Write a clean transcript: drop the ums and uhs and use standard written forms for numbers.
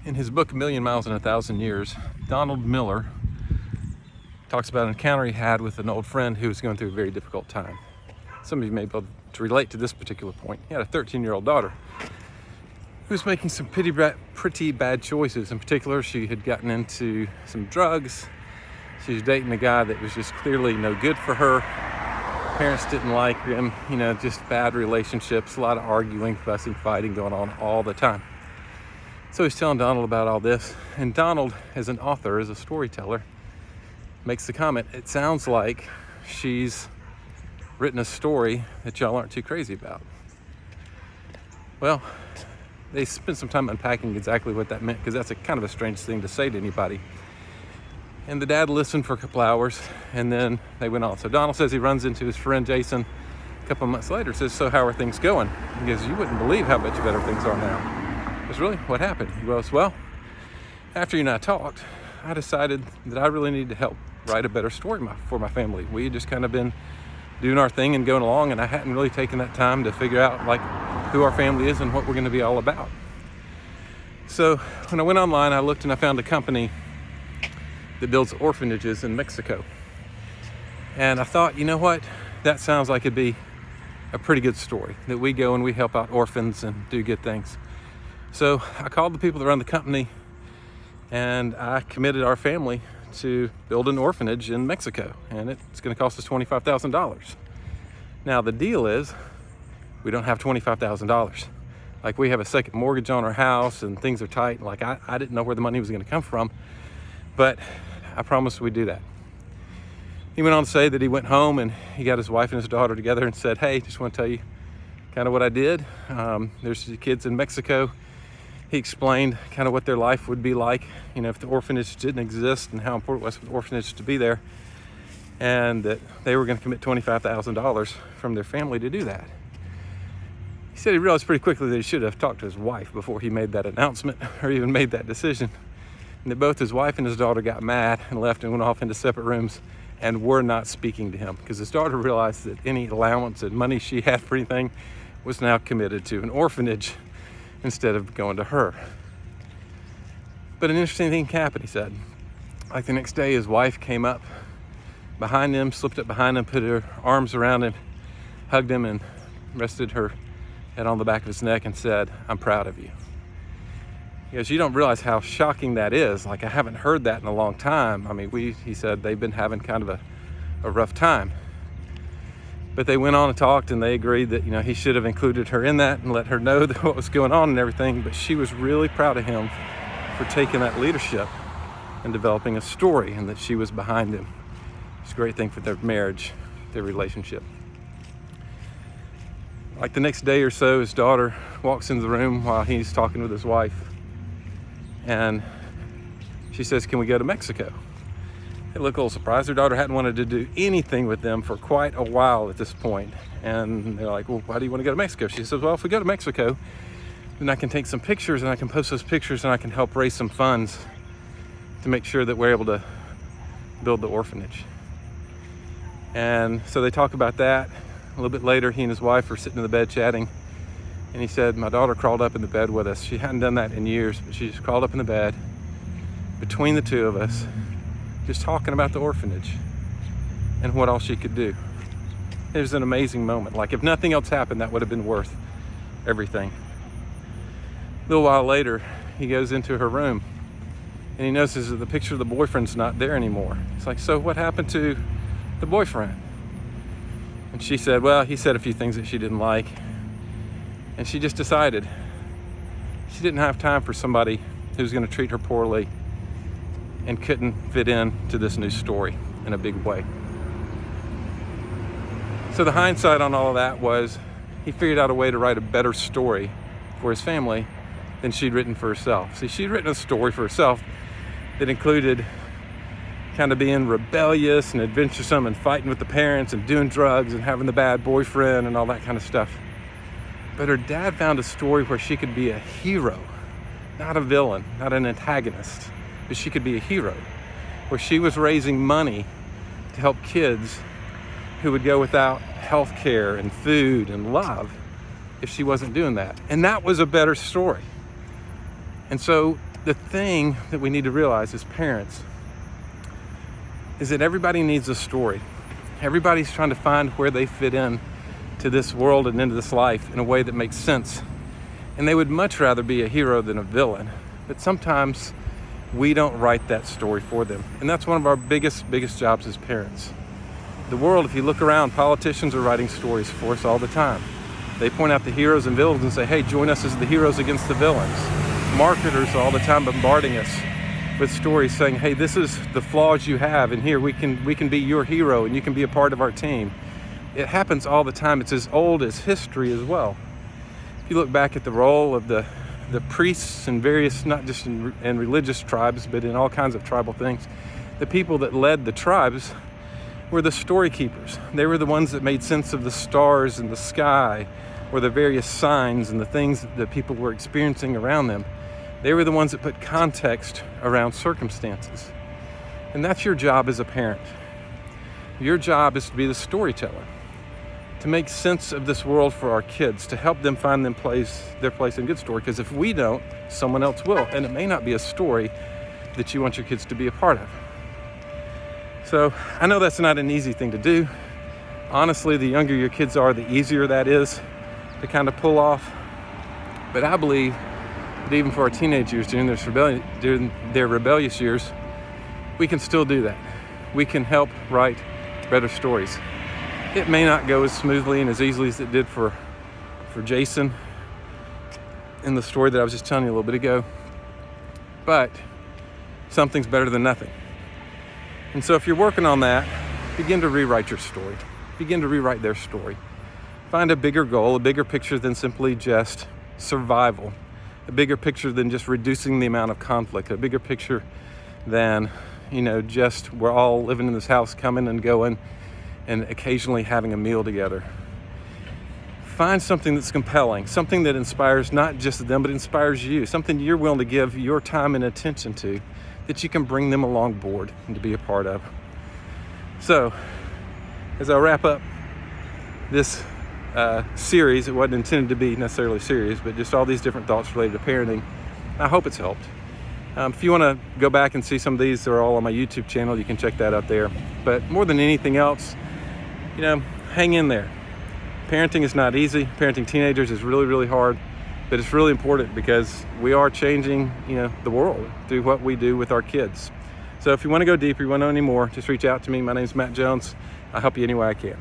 In his book, A Million Miles in a Thousand Years, Donald Miller talks about an encounter he had with an old friend who was going through a very difficult time. Some of you may be able to relate to this particular point. He had a 13-year-old daughter who was making some pretty bad choices. In particular, she had gotten into some drugs. She was dating a guy that was just clearly no good for her. Parents didn't like him, just bad relationships, a lot of arguing, fussing, fighting going on all the time. So he's telling Donald about all this, and Donald, as an author, as a storyteller, makes the comment, it sounds like she's written a story that y'all aren't too crazy about. Well, they spent some time unpacking exactly what that meant, because that's a kind of a strange thing to say to anybody. And the dad listened for a couple hours, and then they went on. So Donald says he runs into his friend Jason a couple of months later, says, so how are things going? He goes, you wouldn't believe how much better things are now. He goes, really? What happened? He goes, well, after you and I talked, I decided that I really need to help write a better story for my family. We had just kind of been doing our thing and going along, and I hadn't really taken that time to figure out who our family is and what we're going to be all about. So when I went online, I looked and I found a company that builds orphanages in Mexico. And I thought, you know what? That sounds like it'd be a pretty good story, that we go and we help out orphans and do good things. So I called the people that run the company, and I committed our family to build an orphanage in Mexico, and it's going to cost us $25,000. Now the deal is, we don't have $25,000. We have a second mortgage on our house, and things are tight. I didn't know where the money was going to come from, but I promised we'd do that. He went on to say that he went home and he got his wife and his daughter together and said, hey, just want to tell you kind of what I did. There's the kids in Mexico. He explained kind of what their life would be like, if the orphanage didn't exist, and how important it was for the orphanage to be there, and that they were going to commit $25,000 from their family to do that. He said he realized pretty quickly that he should have talked to his wife before he made that announcement or even made that decision, and that both his wife and his daughter got mad and left and went off into separate rooms and were not speaking to him, because his daughter realized that any allowance and money she had for anything was now committed to an orphanage instead of going to her. But an interesting thing happened, he said. The next day, his wife came up behind him, slipped up behind him, put her arms around him, hugged him, and rested her head on the back of his neck and said, I'm proud of you. He goes, you don't realize how shocking that is. I haven't heard that in a long time. He said they've been having kind of a rough time. But they went on and talked, and they agreed that, he should have included her in that and let her know that what was going on and everything. But she was really proud of him for taking that leadership and developing a story, and that she was behind him. It's a great thing for their marriage, their relationship. The next day or so, his daughter walks into the room while he's talking with his wife. And she says, can we go to Mexico? They look a little surprised. Their daughter hadn't wanted to do anything with them for quite a while at this point. And they're like, well, why do you want to go to Mexico? She says, well, if we go to Mexico, then I can take some pictures, and I can post those pictures, and I can help raise some funds to make sure that we're able to build the orphanage. And so they talk about that. A little bit later, he and his wife are sitting in the bed chatting. And he said, my daughter crawled up in the bed with us. She hadn't done that in years, but she just crawled up in the bed between the two of us, just talking about the orphanage and what all she could do. It was an amazing moment. If nothing else happened, that would have been worth everything. A little while later, he goes into her room, and he notices that the picture of the boyfriend's not there anymore. It's so what happened to the boyfriend? And she said, well, he said a few things that she didn't like. And she just decided she didn't have time for somebody who was going to treat her poorly and couldn't fit in to this new story in a big way. So the hindsight on all of that was he figured out a way to write a better story for his family than she'd written for herself. See, she'd written a story for herself that included kind of being rebellious and adventuresome and fighting with the parents and doing drugs and having the bad boyfriend and all that kind of stuff. But her dad found a story where she could be a hero, not a villain, not an antagonist, but she could be a hero, where she was raising money to help kids who would go without health care and food and love if she wasn't doing that. And that was a better story. And so the thing that we need to realize as parents is that everybody needs a story. Everybody's trying to find where they fit in to this world and into this life in a way that makes sense. And they would much rather be a hero than a villain. But sometimes we don't write that story for them. And that's one of our biggest jobs as parents. The world, if you look around, politicians are writing stories for us all the time. They point out the heroes and villains and say, hey, join us as the heroes against the villains. Marketers are all the time bombarding us with stories saying, hey, this is the flaws you have, and here we can be your hero and you can be a part of our team. It happens all the time. It's as old as history as well. If you look back at the role of the priests in various, not just in religious tribes, but in all kinds of tribal things, the people that led the tribes were the story keepers. They were the ones that made sense of the stars and the sky, or the various signs and the things that people were experiencing around them. They were the ones that put context around circumstances. And that's your job as a parent. Your job is to be the storyteller, to make sense of this world for our kids, to help them find their place in good story. Because if we don't, someone else will. And it may not be a story that you want your kids to be a part of. So I know that's not an easy thing to do. Honestly, the younger your kids are, the easier that is to kind of pull off. But I believe that even for our teenage years, during their rebellious years, we can still do that. We can help write better stories. It may not go as smoothly and as easily as it did for Jason in the story that I was just telling you a little bit ago, but something's better than nothing. And so if you're working on that, begin to rewrite your story. Begin to rewrite their story. Find a bigger goal, a bigger picture than simply just survival, a bigger picture than just reducing the amount of conflict, a bigger picture than, just we're all living in this house, coming and going, and occasionally having a meal together. Find something that's compelling, something that inspires not just them, but inspires you, something you're willing to give your time and attention to, that you can bring them along board and to be a part of. So, as I wrap up this series, it wasn't intended to be necessarily serious, but just all these different thoughts related to parenting, I hope it's helped. If you want to go back and see some of these, they're all on my YouTube channel. You can check that out there. But more than anything else, hang in there. Parenting is not easy. Parenting teenagers is really, really hard, but it's really important because we are changing, the world through what we do with our kids. So if you want to go deeper, you want to know any more, just reach out to me. My name's Matt Jones. I'll help you any way I can.